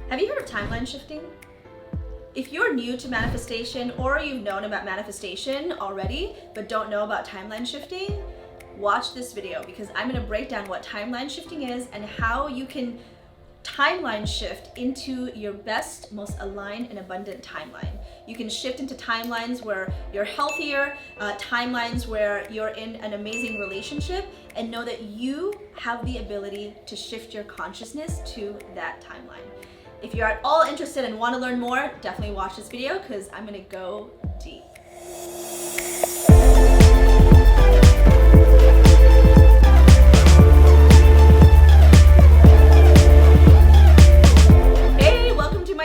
Have you heard of timeline shifting? If you're new to manifestation or you've known about manifestation already but don't know about timeline shifting, watch this video because I'm going to break down what timeline shifting is and how you can timeline shift into your best, most aligned and abundant timeline. You can shift into timelines where you're healthier, timelines where you're in an amazing relationship, and know that you have the ability to shift your consciousness to that timeline. If you're at all interested and want to learn more, definitely watch this video because I'm going to go deep.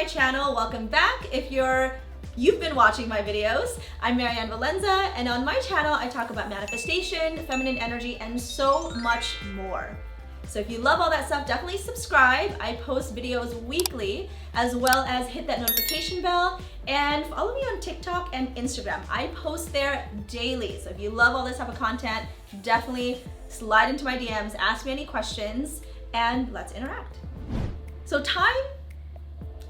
Channel, welcome back. If you've been watching my videos, I'm Marian Valenza, and on my channel I talk about manifestation, feminine energy, and so much more. So if you love all that stuff, definitely subscribe. I post videos weekly, as well as hit that notification bell and follow me on TikTok and Instagram. I post there daily. So if you love all this type of content, definitely slide into my DMs, ask me any questions, and let's interact. So time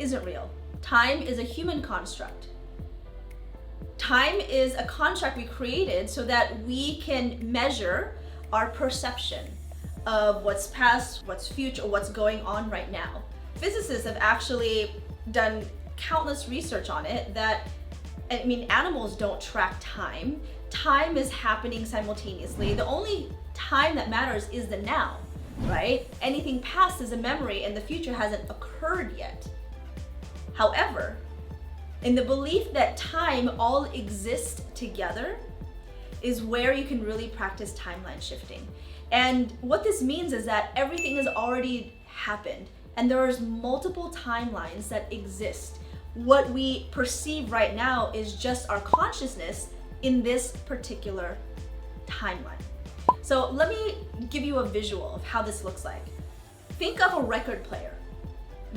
isn't real. Time is a human construct. Time is a construct we created so that we can measure our perception of what's past, what's future, what's going on right now. Physicists have actually done countless research on it that, animals don't track time. Time is happening simultaneously. The only time that matters is the now, right? Anything past is a memory and the future hasn't occurred yet. However, in the belief that time all exists together is where you can really practice timeline shifting. And what this means is that everything has already happened and there's multiple timelines that exist. What we perceive right now is just our consciousness in this particular timeline. So let me give you a visual of how this looks like. Think of a record player.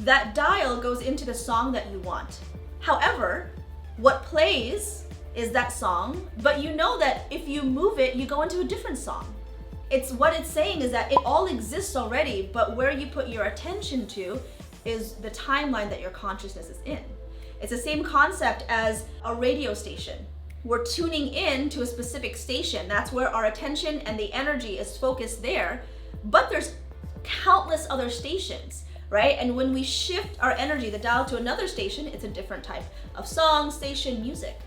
That dial goes into the song that you want. However, what plays is that song, but you know that if you move it, you go into a different song. What it's saying is that it all exists already, but where you put your attention to is the timeline that your consciousness is in. It's the same concept as a radio station. We're tuning in to a specific station. That's where our attention and the energy is focused there, but there's countless other stations. Right? And when we shift our energy, the dial to another station, it's a different type of song, station, music.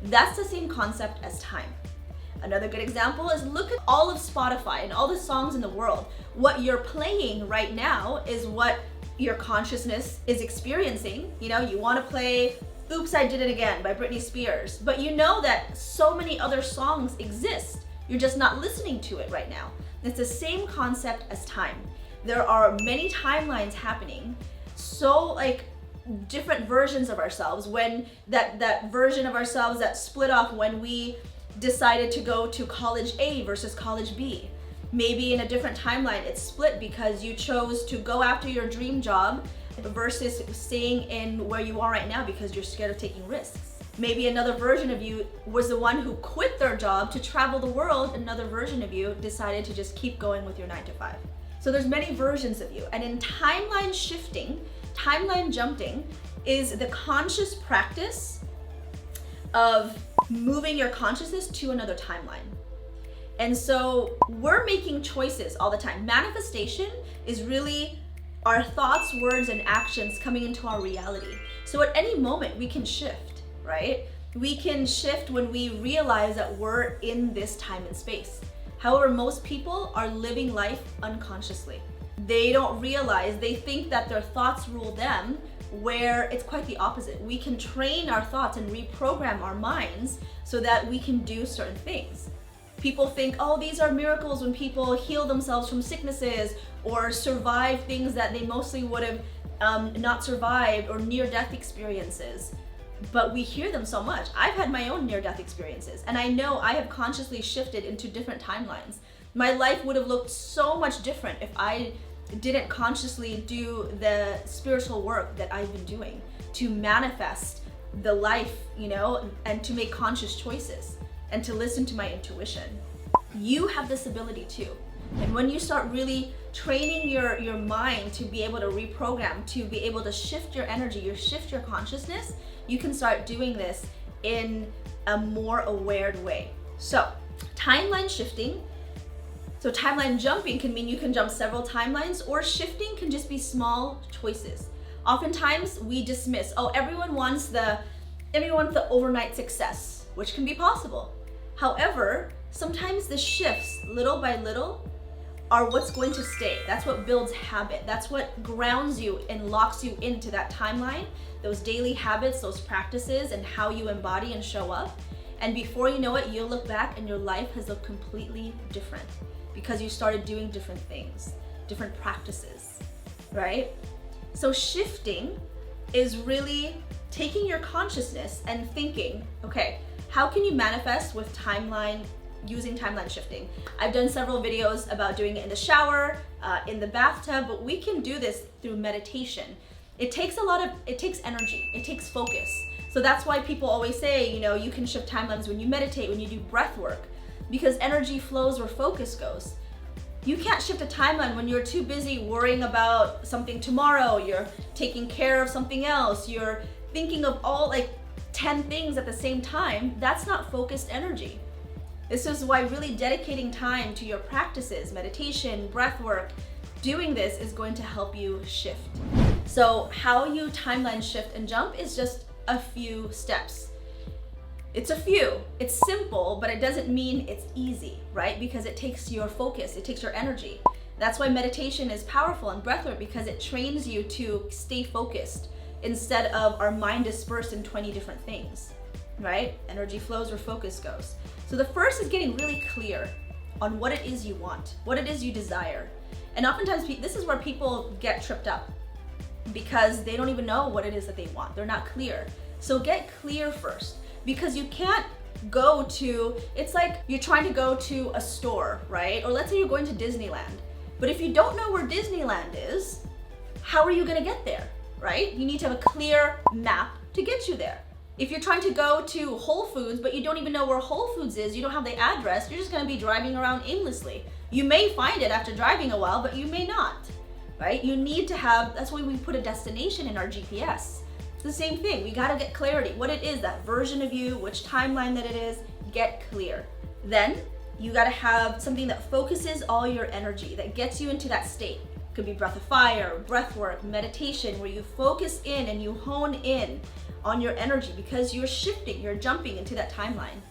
That's the same concept as time. Another good example is look at all of Spotify and all the songs in the world. What you're playing right now is what your consciousness is experiencing. You know, you want to play Oops, I Did It Again by Britney Spears, but you know that so many other songs exist. You're just not listening to it right now. It's the same concept as time. There are many timelines happening, so like different versions of ourselves. When that version of ourselves that split off when we decided to go to college A versus college B. Maybe in a different timeline it's split because you chose to go after your dream job versus staying in where you are right now because you're scared of taking risks. Maybe another version of you was the one who quit their job to travel the world. Another version of you decided to just keep going with your 9-to-5. So there's many versions of you. And in timeline shifting, timeline jumping is the conscious practice of moving your consciousness to another timeline. And so we're making choices all the time. Manifestation is really our thoughts, words, and actions coming into our reality. So at any moment we can shift, right? We can shift when we realize that we're in this time and space. However, most people are living life unconsciously. They don't realize, they think that their thoughts rule them, where it's quite the opposite. We can train our thoughts and reprogram our minds so that we can do certain things. People think, oh, these are miracles when people heal themselves from sicknesses or survive things that they mostly would have not survived, or near-death experiences. But we hear them so much. I've had my own near-death experiences, and I know I have consciously shifted into different timelines. My life would have looked so much different if I didn't consciously do the spiritual work that I've been doing to manifest the life, and to make conscious choices and to listen to my intuition. You have this ability too. And when you start really training your mind to be able to reprogram, to be able to shift your energy, shift your consciousness, you can start doing this in a more aware way. So timeline shifting, so timeline jumping can mean you can jump several timelines, or shifting can just be small choices. Oftentimes we dismiss, oh, everyone wants the overnight success, which can be possible. However, sometimes the shifts, little by little, are what's going to stay. That's what builds habit. That's what grounds you and locks you into that timeline, those daily habits, those practices, and how you embody and show up. And before you know it, you'll look back and your life has looked completely different because you started doing different things, different practices, right? So shifting is really taking your consciousness and thinking, okay, how can you manifest with using timeline shifting? I've done several videos about doing it in the shower, in the bathtub, but we can do this through meditation. It takes energy, it takes focus. So that's why people always say, you can shift timelines when you meditate, when you do breath work, because energy flows where focus goes. You can't shift a timeline when you're too busy worrying about something tomorrow, you're taking care of something else, you're thinking of all 10 things at the same time. That's not focused energy. This is why really dedicating time to your practices, meditation, breath work, doing this is going to help you shift. So how you timeline shift and jump is just a few steps. It's simple, but it doesn't mean it's easy, right? Because it takes your focus, it takes your energy. That's why meditation is powerful and breathwork, because it trains you to stay focused instead of our mind dispersed in 20 different things, right? Energy flows where focus goes. So the first is getting really clear on what it is you want, what it is you desire. And oftentimes this is where people get tripped up because they don't even know what it is that they want. They're not clear. So get clear first, because you can't it's like you're trying to go to a store, right? Or let's say you're going to Disneyland. But if you don't know where Disneyland is, how are you gonna get there, right? You need to have a clear map to get you there. If you're trying to go to Whole Foods, but you don't even know where Whole Foods is, you don't have the address, you're just gonna be driving around aimlessly. You may find it after driving a while, but you may not, right? You need to that's why we put a destination in our GPS. It's the same thing. We gotta get clarity. What it is, that version of you, which timeline that it is, get clear. Then you gotta have something that focuses all your energy, that gets you into that state. It could be breath of fire, breath work, meditation, where you focus in and you hone in on your energy because you're shifting, you're jumping into that timeline.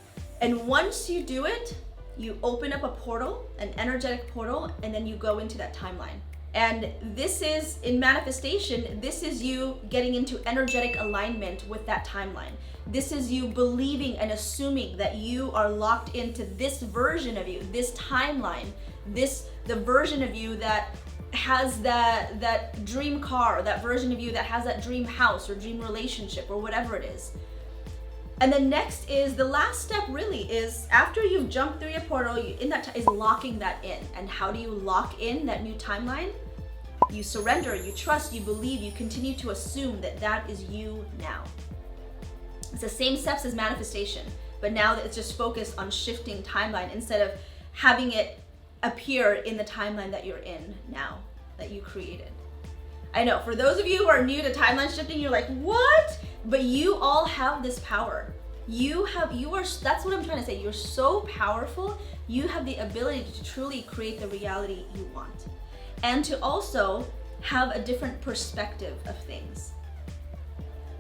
And once you do it, you open up a portal, an energetic portal, and then you go into that timeline. And this is, in manifestation, this is you getting into energetic alignment with that timeline. This is you believing and assuming that you are locked into this version of you, this timeline, the version of you that has that dream car, that version of you that has that dream house or dream relationship or whatever it is. And then next is, the last step really is, after you've jumped through your portal, is locking that in. And how do you lock in that new timeline? You surrender, you trust, you believe, you continue to assume that that is you now. It's the same steps as manifestation, but now that it's just focused on shifting timeline instead of having it appear in the timeline that you're in now, that you created. I know, for those of you who are new to timeline shifting, you're like, what? But you all have this power. That's what I'm trying to say. You're so powerful. You have the ability to truly create the reality you want. And to also have a different perspective of things.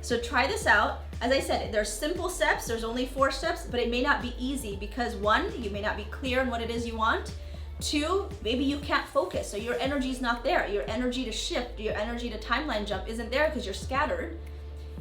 So try this out. As I said, there's simple steps. There's only 4 steps, but it may not be easy because 1, you may not be clear on what it is you want. 2, maybe you can't focus, so your energy's not there. Your energy to shift, your energy to timeline jump isn't there because you're scattered.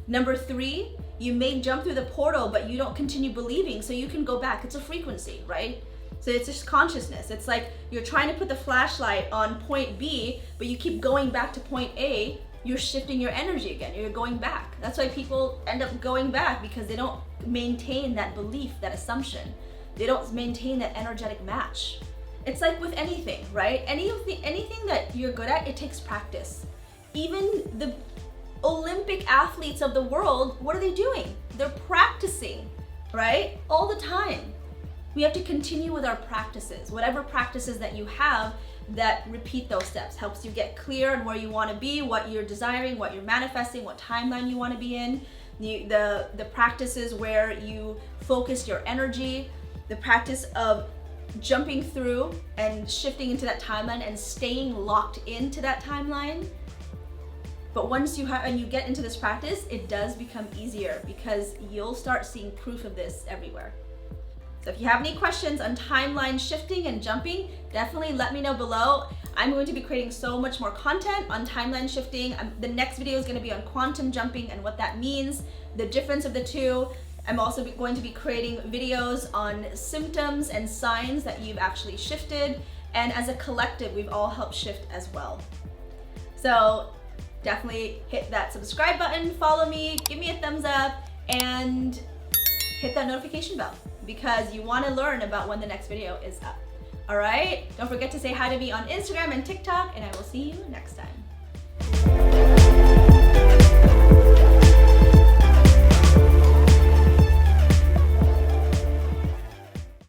Number 3, you may jump through the portal, but you don't continue believing, so you can go back. It's a frequency, right? So it's just consciousness. It's like you're trying to put the flashlight on point B, but you keep going back to point A. You're shifting your energy again. You're going back. That's why people end up going back, because they don't maintain that belief, that assumption. They don't maintain that energetic match. It's like with anything, right? Anything that you're good at, it takes practice. Even the Olympic athletes of the world, what are they doing? They're practicing, right? All the time. We have to continue with our practices, whatever practices that you have that repeat those steps, helps you get clear on where you want to be, what you're desiring, what you're manifesting, what timeline you want to be in. The practices where you focus your energy, the practice of jumping through and shifting into that timeline and staying locked into that timeline. But once you get into this practice, it does become easier because you'll start seeing proof of this everywhere. So if you have any questions on timeline shifting and jumping, definitely let me know below. I'm going to be creating so much more content on timeline shifting. The next video is going to be on quantum jumping and what that means, the difference of the two. I'm also going to be creating videos on symptoms and signs that you've actually shifted. And as a collective, we've all helped shift as well. So definitely hit that subscribe button, follow me, give me a thumbs up, and hit that notification bell because you want to learn about when the next video is up. All right? Don't forget to say hi to me on Instagram and TikTok, and I will see you next time.